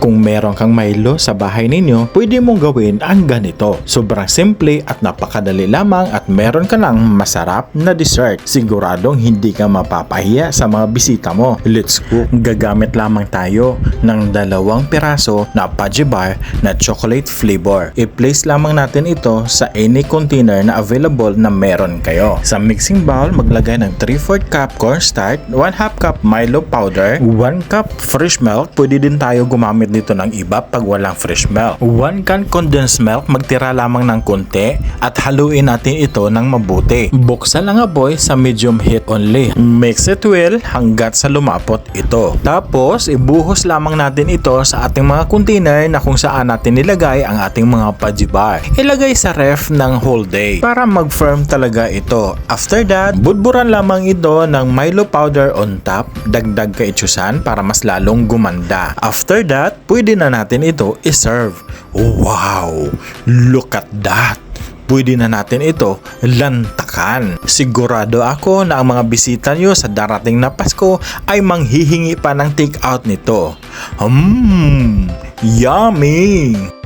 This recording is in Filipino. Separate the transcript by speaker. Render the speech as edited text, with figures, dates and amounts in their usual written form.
Speaker 1: Kung meron kang Milo sa bahay ninyo, pwede mong gawin ang ganito. Sobrang simple at napakadali lamang at meron ka ng masarap na dessert. Siguradong hindi ka mapapahiya sa mga bisita mo. Let's go! Gagamit lamang tayo ng 2 piraso na Pudgy Bar na chocolate flavor. I-place lamang natin ito sa any container na available na meron kayo. Sa mixing bowl, maglagay ng 3/4 cup cornstarch, 1/2 cup Milo powder, 1 cup fresh milk. Pwede din tayo gumamit dito ng iba pag walang fresh milk. 1 can condensed milk, magtira lamang ng konti at haluin natin ito ng mabuti. Buksan ang apoy sa medium heat only. Mix it well hanggat sa lumapot ito. Tapos ibuhos lamang natin ito sa ating mga container na kung saan natin nilagay ang ating mga Pudgy Bar. Ilagay sa ref ng whole day para mag-firm talaga ito. After that, budburan lamang ito ng Milo powder on top. Dagdag kaitsusan para mas lalong gumanda. After that, pwede na natin ito i-serve. Wow! Look at that! Pwede na natin ito lantakan. Sigurado ako na ang mga bisita nyo sa darating na Pasko ay manghihingi pa ng take out nito. Yummy!